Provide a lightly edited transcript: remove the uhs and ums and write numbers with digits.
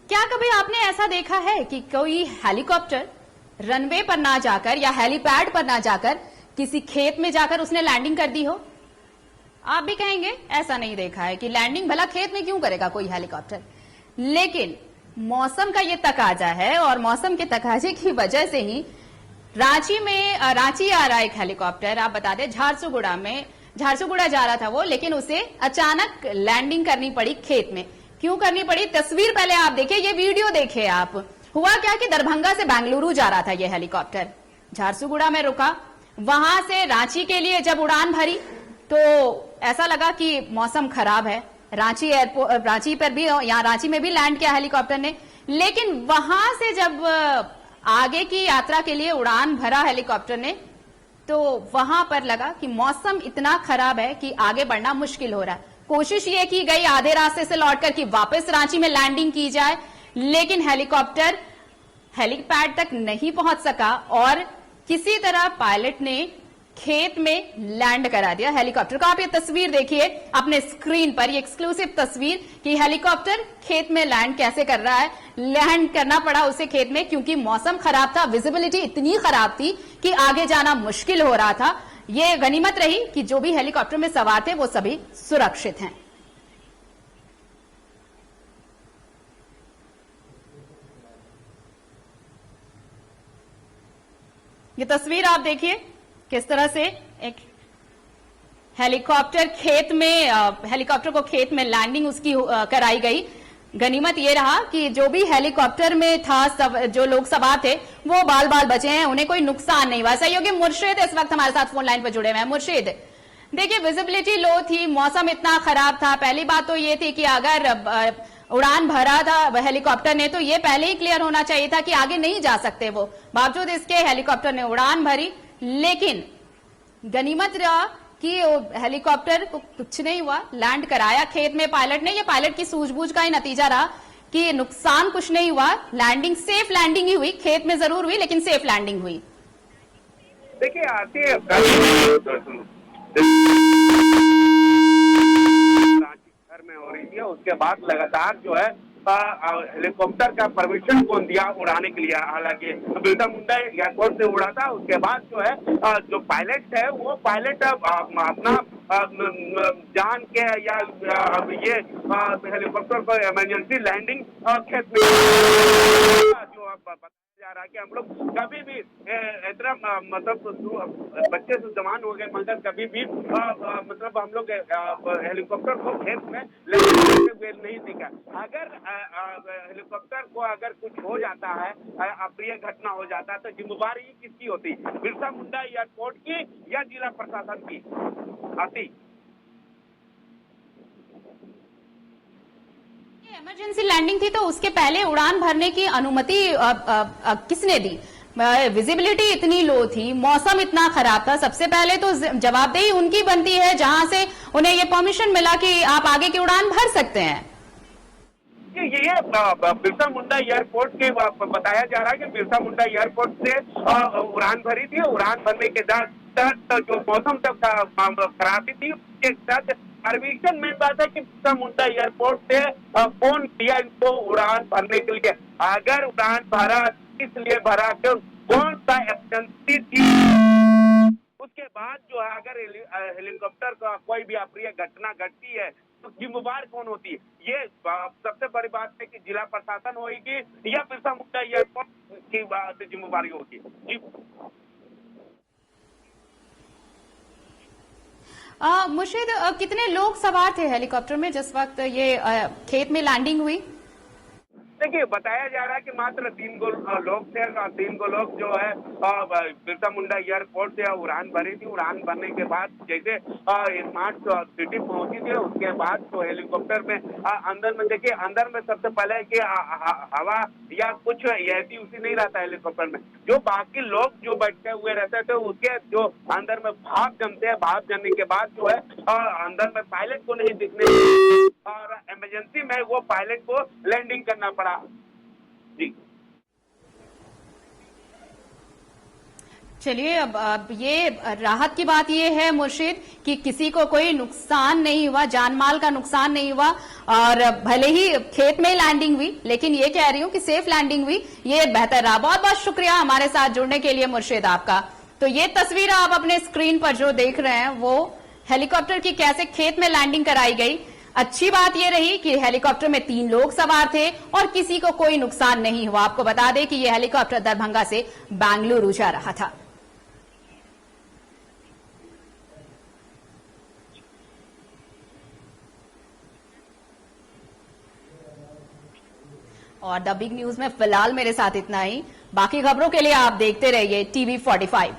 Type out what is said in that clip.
क्या कभी आपने ऐसा देखा है कि कोई हेलीकॉप्टर रनवे पर ना जाकर या हेलीपैड पर ना जाकर किसी खेत में जाकर उसने लैंडिंग कर दी हो? आप भी कहेंगे ऐसा नहीं देखा है कि लैंडिंग भला खेत में क्यों करेगा कोई हेलीकॉप्टर। लेकिन मौसम का ये तकाजा है और मौसम के तकाजे की वजह से ही रांची आ रहा एक हेलीकॉप्टर, आप बता दें झारसुगुड़ा जा रहा था वो, लेकिन उसे अचानक लैंडिंग करनी पड़ी खेत में। क्यों करनी पड़ी? तस्वीर पहले आप देखिए, ये वीडियो देखिए आप। हुआ क्या कि दरभंगा से बेंगलुरु जा रहा था ये हेलीकॉप्टर, झारसुगुड़ा में रुका, वहां से रांची के लिए जब उड़ान भरी तो ऐसा लगा कि मौसम खराब है। रांची पर भी, यहाँ रांची में भी लैंड किया हेलीकॉप्टर ने, लेकिन वहां से जब आगे की यात्रा के लिए उड़ान भरा हेलीकॉप्टर ने तो वहां पर लगा कि मौसम इतना खराब है कि आगे बढ़ना मुश्किल हो रहा है। कोशिश ये की गई आधे रास्ते से लौटकर कि वापस रांची में लैंडिंग की जाए, लेकिन हेलीकॉप्टर हेलीपैड तक नहीं पहुंच सका और किसी तरह पायलट ने खेत में लैंड करा दिया हेलीकॉप्टर को। आप ये तस्वीर देखिए अपने स्क्रीन पर, ये एक्सक्लूसिव तस्वीर कि हेलीकॉप्टर खेत में लैंड कैसे कर रहा है। लैंड करना पड़ा उसे खेत में क्योंकि मौसम खराब था, विजिबिलिटी इतनी खराब थी कि आगे जाना मुश्किल हो रहा था। ये गनीमत रही कि जो भी हेलीकॉप्टर में सवार थे वो सभी सुरक्षित हैं। ये तस्वीर आप देखिए किस तरह से एक हेलीकॉप्टर को खेत में लैंडिंग उसकी कराई गई। गनीमत ये रहा कि जो भी हेलीकॉप्टर में था, जो लोग सवार थे वो बाल बाल बचे हैं, उन्हें कोई नुकसान नहीं हुआ। सहयोगी मुर्शिद इस वक्त हमारे साथ फोन लाइन पर जुड़े हुए हैं। मुर्शिद, देखिए विजिबिलिटी लो थी, मौसम इतना खराब था। पहली बात तो ये थी कि अगर उड़ान भरा था हेलीकॉप्टर ने तो ये पहले ही क्लियर होना चाहिए था कि आगे नहीं जा सकते वो। बावजूद इसके हेलीकॉप्टर ने उड़ान भरी, लेकिन गनीमत रहा कि हेलीकॉप्टर को कुछ नहीं हुआ, लैंड कराया खेत में पायलट ने। ये पायलट की सूझबूझ का ही नतीजा रहा कि नुकसान कुछ नहीं हुआ, लैंडिंग सेफ लैंडिंग ही हुई। खेत में जरूर हुई लेकिन सेफ लैंडिंग हुई। देखिए रांची शहर में हो रही थी, उसके बाद लगातार जो है हेलीकॉप्टर का परमिशन कौन दिया उड़ाने के लिए। हालांकि बिरसा मुंडा एयरपोर्ट से उड़ा था, उसके बाद जो है जो पायलट है वो पायलट अपना जान के या ये हेलीकॉप्टर को इमरजेंसी लैंडिंग खेत में जो बताया जा रहा है कि हम लोग कभी भी इतना मतलब बच्चे से जवान हो गए मगर कभी भी मतलब हम लोग हेलीकॉप्टर को खेत में लैंडिंग नहीं सीखा। अगर हेलीकॉप्टर को अगर कुछ हो जाता है, अप्रिय घटना हो जाता है, तो जिम्मेवारी किसकी होती? बिरसा मुंडा एयरपोर्ट की या जिला प्रशासन की आती? इमरजेंसी लैंडिंग थी तो उसके पहले उड़ान भरने की अनुमति किसने दी? विजिबिलिटी इतनी लो थी, मौसम इतना खराब था, सबसे पहले तो जवाबदेही उनकी बनती है जहां से उन्हें ये परमिशन मिला कि आप आगे की उड़ान भर सकते हैं। ये बिरसा मुंडा एयरपोर्ट के बताया जा रहा है कि बिरसा मुंडा एयरपोर्ट से उड़ान भरी थी। उड़ान भरने के साथ जो मौसम खराबी थी उसके साथ परमिशन मेन बात है कि बिरसा मुंडा एयरपोर्ट से फोन किया इनको उड़ान भरने के लिए। अगर उड़ान भरा इसलिए भरा क्यों, कौन सा एमरजेंसी थी, उसके बाद जो है अगर हेलीकॉप्टर का कोई भी अप्रिय घटना घटती है तो जिम्मेवार कौन होती है? ये सबसे बड़ी बात है कि जिला प्रशासन होगी या बिरसा मुंडा एयरपोर्ट की जिम्मेवारी होगी। मुर्शिद, कितने लोग सवार थे हेलीकॉप्टर में जिस वक्त ये खेत में लैंडिंग हुई? देखिए बताया जा रहा है कि मात्र 3 लोग थे। 3 लोग जो है बिरसा मुंडा एयरपोर्ट से उड़ान भरी थी। उड़ान भरने के बाद जैसे स्मार्ट सिटी पहुंची थी, उसके बाद तो हेलीकॉप्टर में अंदर में देखिए, अंदर में सबसे पहले कि हवा या कुछ ऐसी उसी नहीं रहता हेलीकॉप्टर में। जो बाकी लोग जो बैठे हुए रहते थे उसके जो अंदर में भाप जमते हैं, भाप जमने के बाद जो है अंदर में पायलट को नहीं दिखने और इमरजेंसी में वो पायलट को लैंडिंग करना पड़ा। जी चलिए, अब ये राहत की बात ये है मुर्शिद कि किसी को कोई नुकसान नहीं हुआ, जान माल का नुकसान नहीं हुआ, और भले ही खेत में लैंडिंग हुई, लेकिन ये कह रही हूं कि सेफ लैंडिंग हुई, ये बेहतर रहा। बहुत बहुत शुक्रिया हमारे साथ जुड़ने के लिए मुर्शिद आपका। तो ये तस्वीर आप अपने स्क्रीन पर जो देख रहे हैं वो हेलीकॉप्टर की कैसे खेत में लैंडिंग कराई गई। अच्छी बात यह रही कि हेलीकॉप्टर में 3 लोग सवार थे और किसी को कोई नुकसान नहीं हुआ। आपको बता दें कि यह हेलीकॉप्टर दरभंगा से बेंगलुरु जा रहा था। और द बिग न्यूज में फिलहाल मेरे साथ इतना ही। बाकी खबरों के लिए आप देखते रहिए TV45।